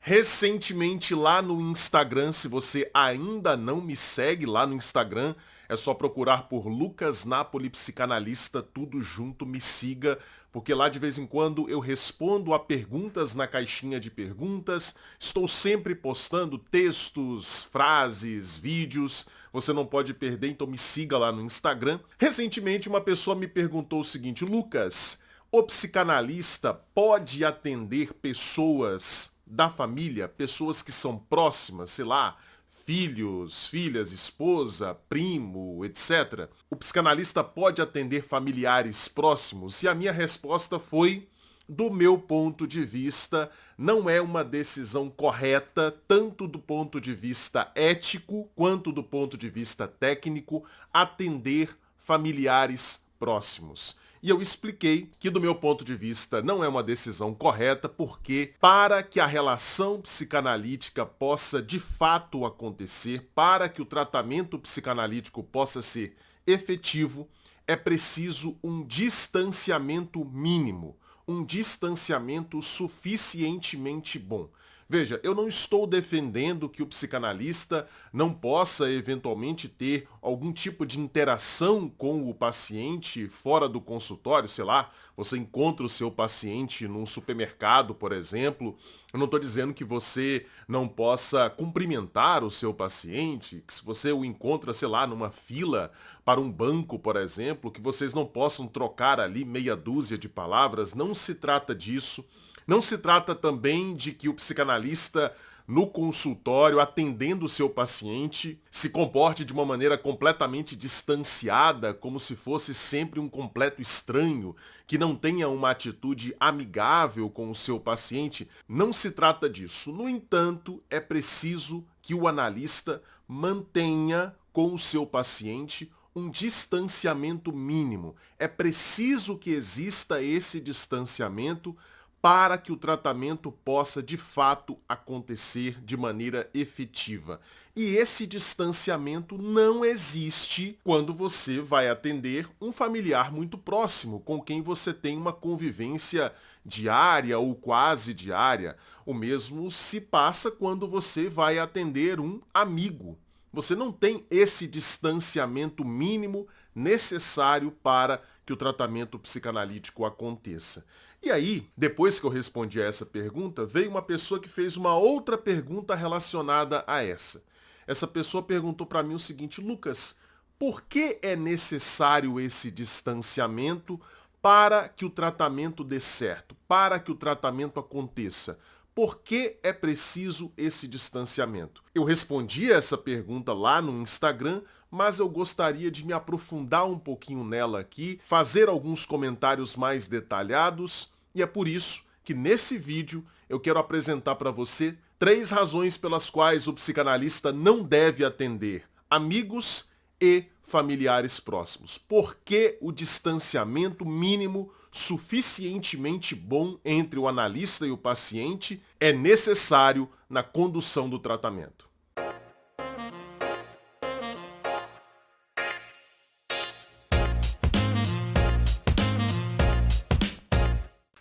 Recentemente lá no Instagram, se você ainda não me segue lá no Instagram, é só procurar por Lucas Napoli Psicanalista, tudo junto, me siga, porque lá de vez em quando eu respondo a perguntas na caixinha de perguntas, estou sempre postando textos, frases, vídeos, você não pode perder, então me siga lá no Instagram. Recentemente uma pessoa me perguntou o seguinte: Lucas, o psicanalista pode atender pessoas da família, pessoas que são próximas, sei lá, filhos, filhas, esposa, primo, etc. O psicanalista pode atender familiares próximos? E a minha resposta foi: do meu ponto de vista, não é uma decisão correta, tanto do ponto de vista ético quanto do ponto de vista técnico, atender familiares próximos. E eu expliquei que, do meu ponto de vista, não é uma decisão correta, porque para que a relação psicanalítica possa de fato acontecer, para que o tratamento psicanalítico possa ser efetivo, é preciso um distanciamento mínimo, um distanciamento suficientemente bom. Veja, eu não estou defendendo que o psicanalista não possa eventualmente ter algum tipo de interação com o paciente fora do consultório, sei lá, você encontra o seu paciente num supermercado, por exemplo. Eu não estou dizendo que você não possa cumprimentar o seu paciente, que se você o encontra, sei lá, numa fila para um banco, por exemplo, que vocês não possam trocar ali meia dúzia de palavras. Não se trata disso. Não se trata também de que o psicanalista, no consultório, atendendo o seu paciente, se comporte de uma maneira completamente distanciada, como se fosse sempre um completo estranho, que não tenha uma atitude amigável com o seu paciente. Não se trata disso. No entanto, é preciso que o analista mantenha com o seu paciente um distanciamento mínimo. É preciso que exista esse distanciamento para que o tratamento possa de fato acontecer de maneira efetiva. E esse distanciamento não existe quando você vai atender um familiar muito próximo, com quem você tem uma convivência diária ou quase diária. O mesmo se passa quando você vai atender um amigo. Você não tem esse distanciamento mínimo necessário para que o tratamento psicanalítico aconteça. E aí, depois que eu respondi a essa pergunta, veio uma pessoa que fez uma outra pergunta relacionada a essa. Essa pessoa perguntou para mim o seguinte: Lucas, por que é necessário esse distanciamento para que o tratamento dê certo, para que o tratamento aconteça? Por que é preciso esse distanciamento? Eu respondi essa pergunta lá no Instagram, mas eu gostaria de me aprofundar um pouquinho nela aqui, fazer alguns comentários mais detalhados, e é por isso que nesse vídeo eu quero apresentar para você 3 razões pelas quais o psicanalista não deve atender amigos e familiares próximos. Por que o distanciamento mínimo suficientemente bom entre o analista e o paciente é necessário na condução do tratamento?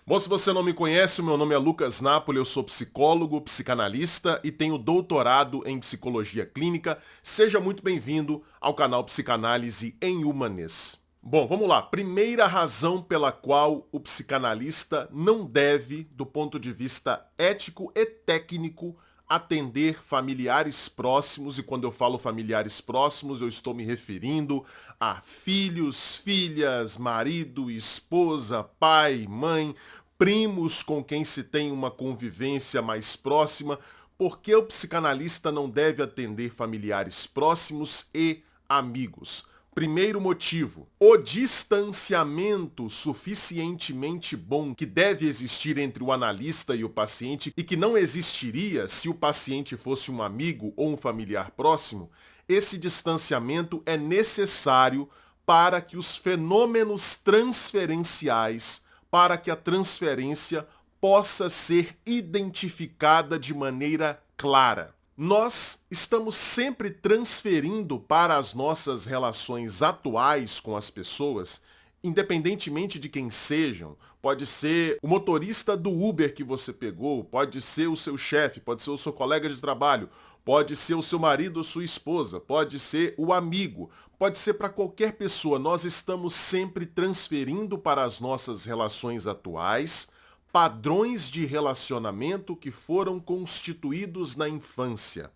Bom, se você não me conhece, o meu nome é Lucas Napoli, eu sou psicólogo, psicanalista e tenho doutorado em psicologia clínica. Seja muito bem-vindo ao canal Psicanálise em Humanês. Bom, vamos lá. Primeira razão pela qual o psicanalista não deve, do ponto de vista ético e técnico, atender familiares próximos, e quando eu falo familiares próximos, eu estou me referindo a filhos, filhas, marido, esposa, pai, mãe, primos com quem se tem uma convivência mais próxima. Por que o psicanalista não deve atender familiares próximos e amigos? Primeiro motivo: o distanciamento suficientemente bom que deve existir entre o analista e o paciente e que não existiria se o paciente fosse um amigo ou um familiar próximo. Esse distanciamento é necessário para que os fenômenos transferenciais, para que a transferência possa ser identificada de maneira clara. Nós estamos sempre transferindo para as nossas relações atuais com as pessoas, independentemente de quem sejam, pode ser o motorista do Uber que você pegou, pode ser o seu chefe, pode ser o seu colega de trabalho, pode ser o seu marido ou sua esposa, pode ser o amigo, pode ser para qualquer pessoa. Nós estamos sempre transferindo para as nossas relações atuais padrões de relacionamento que foram constituídos na infância.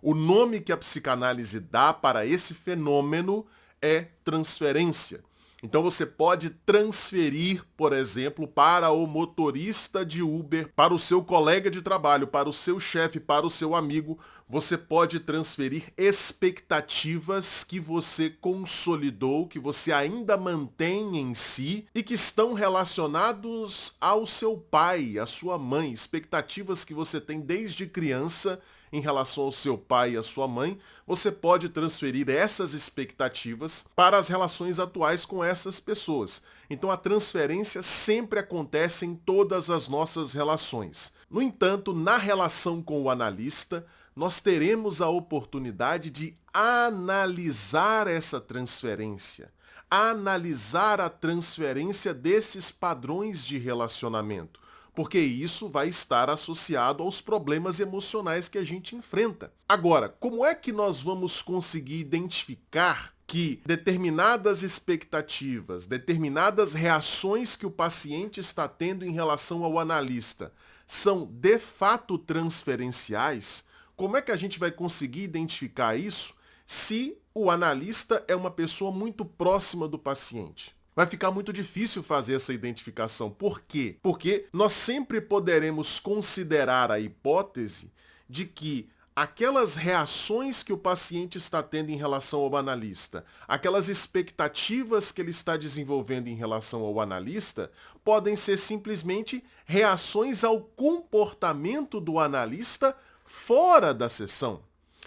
O nome que a psicanálise dá para esse fenômeno é transferência. Então você pode transferir, por exemplo, para o motorista de Uber, para o seu colega de trabalho, para o seu chefe, para o seu amigo, você pode transferir expectativas que você consolidou, que você ainda mantém em si e que estão relacionados ao seu pai, à sua mãe, expectativas que você tem desde criança em relação ao seu pai e à sua mãe, você pode transferir essas expectativas para as relações atuais com essas pessoas. Então a transferência sempre acontece em todas as nossas relações. No entanto, na relação com o analista, nós teremos a oportunidade de analisar essa transferência, analisar a transferência desses padrões de relacionamento, porque isso vai estar associado aos problemas emocionais que a gente enfrenta. Agora, como é que nós vamos conseguir identificar que determinadas expectativas, determinadas reações que o paciente está tendo em relação ao analista são de fato transferenciais? Como é que a gente vai conseguir identificar isso se o analista é uma pessoa muito próxima do paciente? Vai ficar muito difícil fazer essa identificação. Por quê? Porque nós sempre poderemos considerar a hipótese de que aquelas reações que o paciente está tendo em relação ao analista, aquelas expectativas que ele está desenvolvendo em relação ao analista, podem ser simplesmente reações ao comportamento do analista fora da sessão,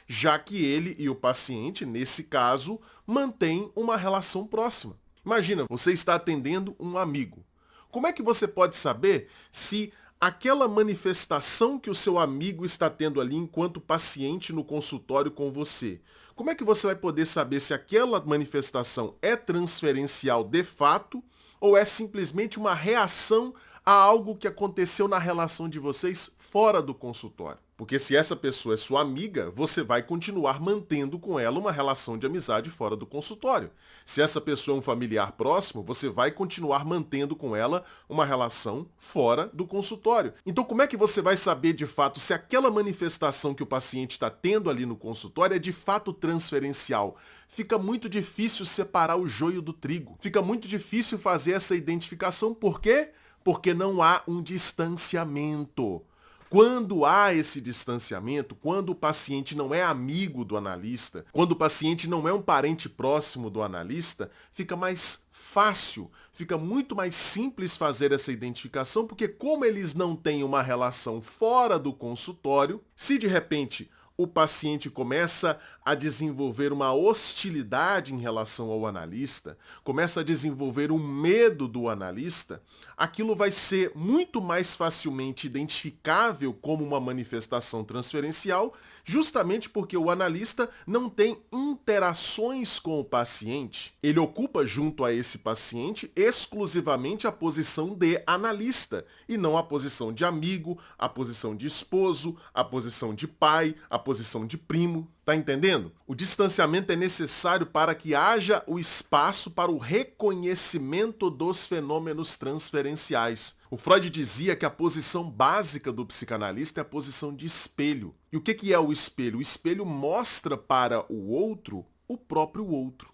já que ele e o paciente, nesse caso, mantêm uma relação próxima. Imagina, você está atendendo um amigo. Como é que você pode saber se aquela manifestação que o seu amigo está tendo ali enquanto paciente no consultório com você, como é que você vai poder saber se aquela manifestação é transferencial de fato ou é simplesmente uma reação a algo que aconteceu na relação de vocês fora do consultório? Porque se essa pessoa é sua amiga, você vai continuar mantendo com ela uma relação de amizade fora do consultório. Se essa pessoa é um familiar próximo, você vai continuar mantendo com ela uma relação fora do consultório. Então como é que você vai saber de fato se aquela manifestação que o paciente está tendo ali no consultório é de fato transferencial? Fica muito difícil separar o joio do trigo. Fica muito difícil fazer essa identificação. Por quê? Porque não há um distanciamento. Quando há esse distanciamento, quando o paciente não é amigo do analista, quando o paciente não é um parente próximo do analista, fica mais fácil, fica muito mais simples fazer essa identificação, porque como eles não têm uma relação fora do consultório, se de repente o paciente começa a desenvolver uma hostilidade em relação ao analista, começa a desenvolver um medo do analista, aquilo vai ser muito mais facilmente identificável como uma manifestação transferencial, justamente porque o analista não tem interações com o paciente. Ele ocupa junto a esse paciente exclusivamente a posição de analista e não a posição de amigo, a posição de esposo, a posição de pai, a posição de primo. Tá entendendo? O distanciamento é necessário para que haja o espaço para o reconhecimento dos fenômenos transferenciais. O Freud dizia que a posição básica do psicanalista é a posição de espelho. E o que é o espelho? O espelho mostra para o outro o próprio outro.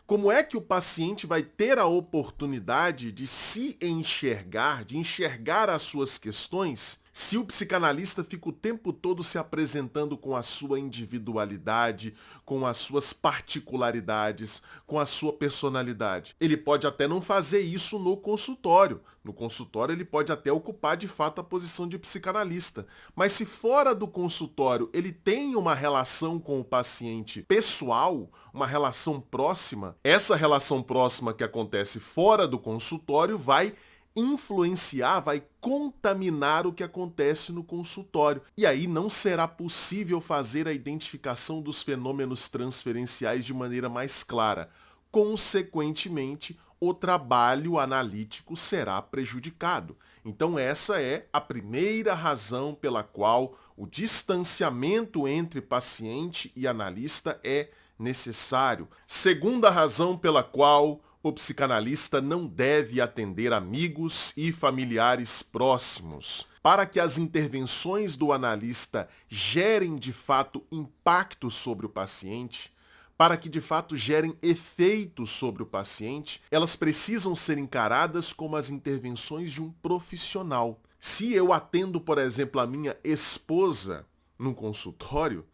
Como é que o paciente vai ter a oportunidade de se enxergar, de enxergar as suas questões, se o psicanalista fica o tempo todo se apresentando com a sua individualidade, com as suas particularidades, com a sua personalidade? Ele pode até não fazer isso no consultório. No consultório ele pode até ocupar de fato a posição de psicanalista. Mas se fora do consultório ele tem uma relação com o paciente pessoal, uma relação próxima, essa relação próxima que acontece fora do consultório vai influenciar, vai contaminar o que acontece no consultório. E aí não será possível fazer a identificação dos fenômenos transferenciais de maneira mais clara. Consequentemente, o trabalho analítico será prejudicado. Então essa é a primeira razão pela qual o distanciamento entre paciente e analista é necessário. Segunda razão pela qual o psicanalista não deve atender amigos e familiares próximos. Para que as intervenções do analista gerem de fato impacto sobre o paciente, para que de fato gerem efeito sobre o paciente, elas precisam ser encaradas como as intervenções de um profissional. Se eu atendo, por exemplo, a minha esposa num consultório,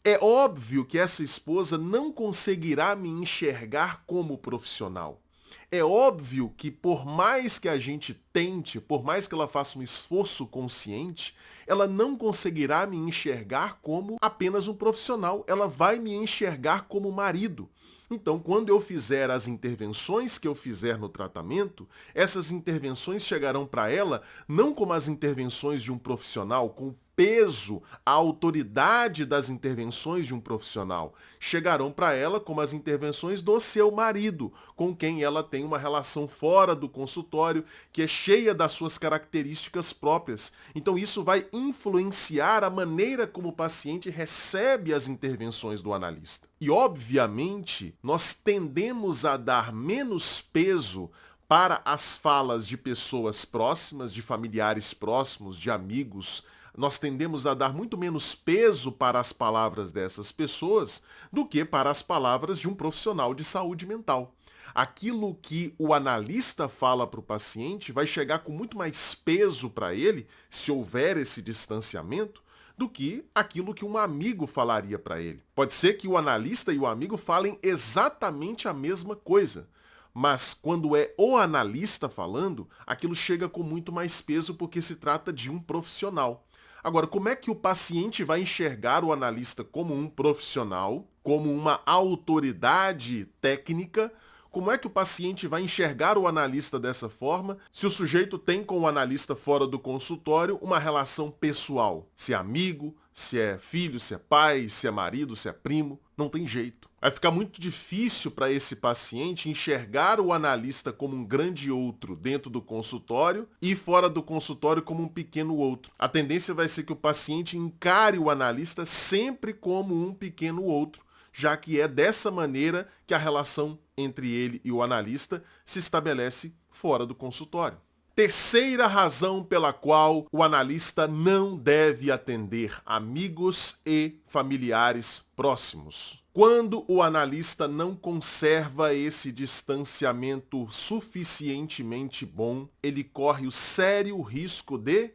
é óbvio que essa esposa não conseguirá me enxergar como profissional. É óbvio que por mais que a gente tente, por mais que ela faça um esforço consciente, ela não conseguirá me enxergar como apenas um profissional. Ela vai me enxergar como marido. Então, quando eu fizer as intervenções que eu fizer no tratamento, essas intervenções chegarão para ela não como as intervenções de um profissional, com peso, a autoridade das intervenções de um profissional. Chegarão para ela como as intervenções do seu marido, com quem ela tem uma relação fora do consultório, que é cheia das suas características próprias. Então isso vai influenciar a maneira como o paciente recebe as intervenções do analista. E, obviamente, nós tendemos a dar menos peso para as falas de pessoas próximas, de familiares próximos, de amigos. Nós tendemos a dar muito menos peso para as palavras dessas pessoas do que para as palavras de um profissional de saúde mental. Aquilo que o analista fala para o paciente vai chegar com muito mais peso para ele, se houver esse distanciamento, do que aquilo que um amigo falaria para ele. Pode ser que o analista e o amigo falem exatamente a mesma coisa, mas quando é o analista falando, aquilo chega com muito mais peso porque se trata de um profissional. Agora, como é que o paciente vai enxergar o analista como um profissional, como uma autoridade técnica? Como é que o paciente vai enxergar o analista dessa forma se o sujeito tem com o analista fora do consultório uma relação pessoal? Se é amigo, se é filho, se é pai, se é marido, se é primo, não tem jeito. Vai ficar muito difícil para esse paciente enxergar o analista como um grande outro dentro do consultório e fora do consultório como um pequeno outro. A tendência vai ser que o paciente encare o analista sempre como um pequeno outro, já que é dessa maneira que a relação entre ele e o analista se estabelece fora do consultório. Terceira razão pela qual o analista não deve atender amigos e familiares próximos. Quando o analista não conserva esse distanciamento suficientemente bom, ele corre o sério risco de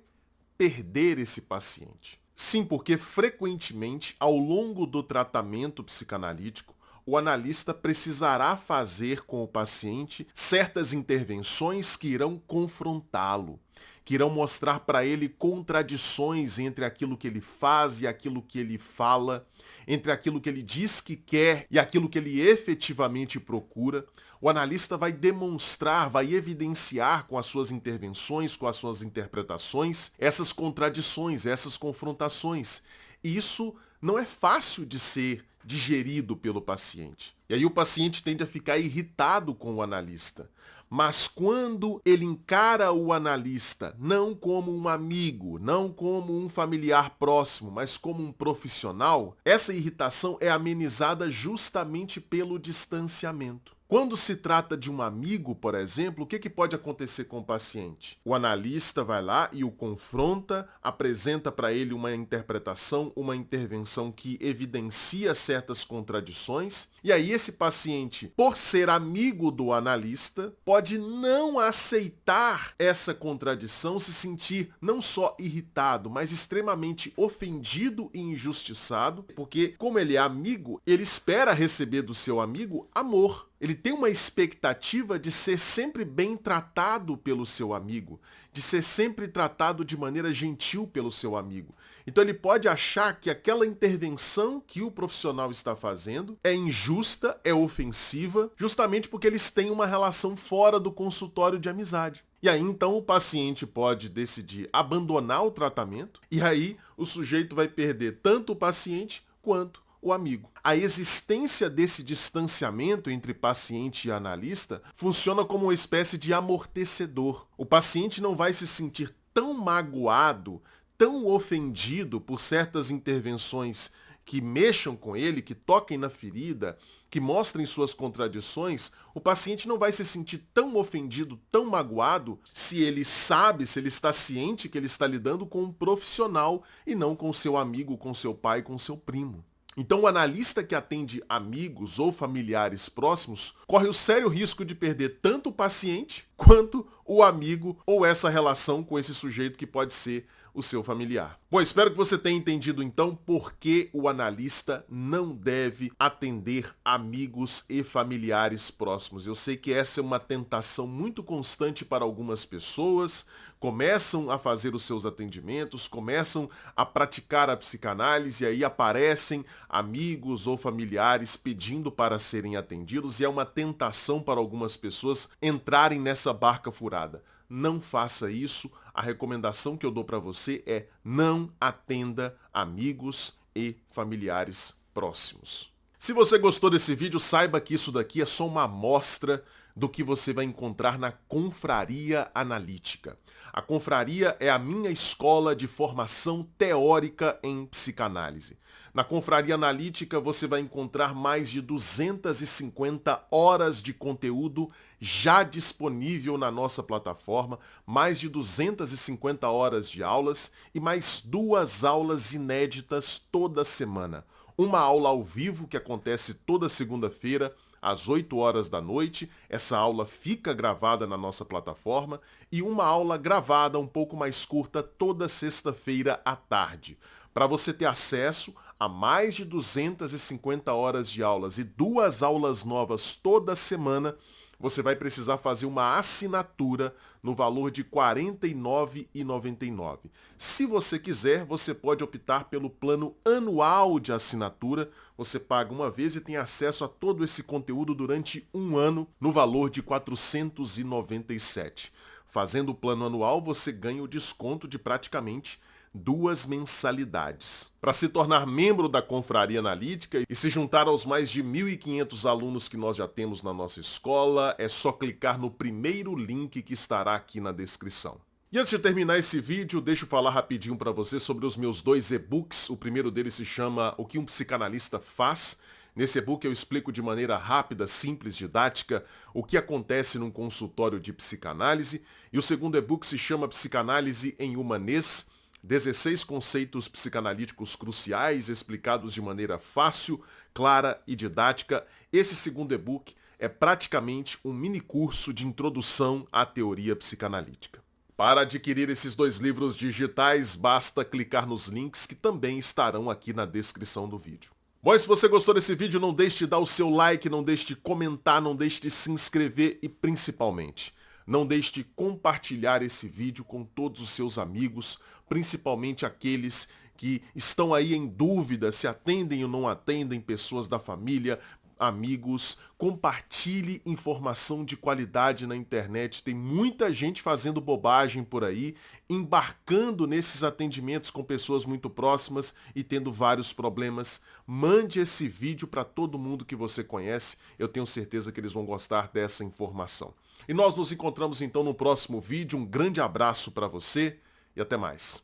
perder esse paciente. Sim, porque frequentemente, ao longo do tratamento psicanalítico, o analista precisará fazer com o paciente certas intervenções que irão confrontá-lo, que irão mostrar para ele contradições entre aquilo que ele faz e aquilo que ele fala, entre aquilo que ele diz que quer e aquilo que ele efetivamente procura. O analista vai demonstrar, vai evidenciar com as suas intervenções, com as suas interpretações, essas contradições, essas confrontações. E isso não é fácil de ser digerido pelo paciente. E aí o paciente tende a ficar irritado com o analista. Mas quando ele encara o analista não como um amigo, não como um familiar próximo, mas como um profissional, essa irritação é amenizada justamente pelo distanciamento. Quando se trata de um amigo, por exemplo, o que pode acontecer com o paciente? O analista vai lá e o confronta, apresenta para ele uma interpretação, uma intervenção que evidencia certas contradições, e aí esse paciente, por ser amigo do analista, pode não aceitar essa contradição, se sentir não só irritado, mas extremamente ofendido e injustiçado, porque como ele é amigo, ele espera receber do seu amigo amor. Ele tem uma expectativa de ser sempre bem tratado pelo seu amigo, de ser sempre tratado de maneira gentil pelo seu amigo. Então ele pode achar que aquela intervenção que o profissional está fazendo é injusta, é ofensiva, justamente porque eles têm uma relação fora do consultório de amizade. E aí então o paciente pode decidir abandonar o tratamento e aí o sujeito vai perder tanto o paciente quanto o amigo. A existência desse distanciamento entre paciente e analista funciona como uma espécie de amortecedor. O paciente não vai se sentir tão magoado, tão ofendido por certas intervenções que mexam com ele, que toquem na ferida, que mostrem suas contradições. O paciente não vai se sentir tão ofendido, tão magoado, se ele sabe, se ele está ciente que ele está lidando com um profissional e não com seu amigo, com seu pai, com seu primo. Então o analista que atende amigos ou familiares próximos corre o sério risco de perder tanto o paciente quanto o amigo ou essa relação com esse sujeito que pode ser o seu familiar. Bom, espero que você tenha entendido então por que o analista não deve atender amigos e familiares próximos. Eu sei que essa é uma tentação muito constante para algumas pessoas, começam a fazer os seus atendimentos, começam a praticar a psicanálise e aí aparecem amigos ou familiares pedindo para serem atendidos e é uma tentação para algumas pessoas entrarem nessa barca furada. Não faça isso. A recomendação que eu dou para você é não atenda amigos e familiares próximos. Se você gostou desse vídeo, saiba que isso daqui é só uma amostra do que você vai encontrar na Confraria Analítica. A Confraria é a minha escola de formação teórica em psicanálise. Na Confraria Analítica você vai encontrar mais de 250 horas de conteúdo já disponível na nossa plataforma, mais de 250 horas de aulas e mais 2 aulas inéditas toda semana. Uma aula ao vivo que acontece toda segunda-feira, às 8 horas da noite, essa aula fica gravada na nossa plataforma, e uma aula gravada um pouco mais curta toda sexta-feira à tarde. Para você ter acesso a mais de 250 horas de aulas e 2 aulas novas toda semana, você vai precisar fazer uma assinatura no valor de R$ 49,99. Se você quiser, você pode optar pelo plano anual de assinatura. Você paga uma vez e tem acesso a todo esse conteúdo durante um ano no valor de R$ 497. Fazendo o plano anual, você ganha o desconto de praticamente 2 mensalidades. Para se tornar membro da Confraria Analítica e se juntar aos mais de 1.500 alunos que nós já temos na nossa escola, é só clicar no primeiro link que estará aqui na descrição. E antes de terminar esse vídeo, deixa eu falar rapidinho para você sobre os meus 2 e-books. O primeiro deles se chama O que um psicanalista faz. Nesse e-book eu explico de maneira rápida, simples, didática, o que acontece num consultório de psicanálise. E o segundo e-book se chama Psicanálise em Humanês. 16 conceitos psicanalíticos cruciais explicados de maneira fácil, clara e didática. Esse segundo e-book é praticamente um mini curso de introdução à teoria psicanalítica. Para adquirir esses 2 livros digitais, basta clicar nos links que também estarão aqui na descrição do vídeo. Bom, e se você gostou desse vídeo, não deixe de dar o seu like, não deixe de comentar, não deixe de se inscrever e principalmente, não deixe de compartilhar esse vídeo com todos os seus amigos, principalmente aqueles que estão aí em dúvida se atendem ou não atendem pessoas da família, amigos. Compartilhe informação de qualidade na internet. Tem muita gente fazendo bobagem por aí, embarcando nesses atendimentos com pessoas muito próximas e tendo vários problemas. Mande esse vídeo para todo mundo que você conhece. Eu tenho certeza que eles vão gostar dessa informação. E nós nos encontramos então no próximo vídeo. Um grande abraço para você e até mais.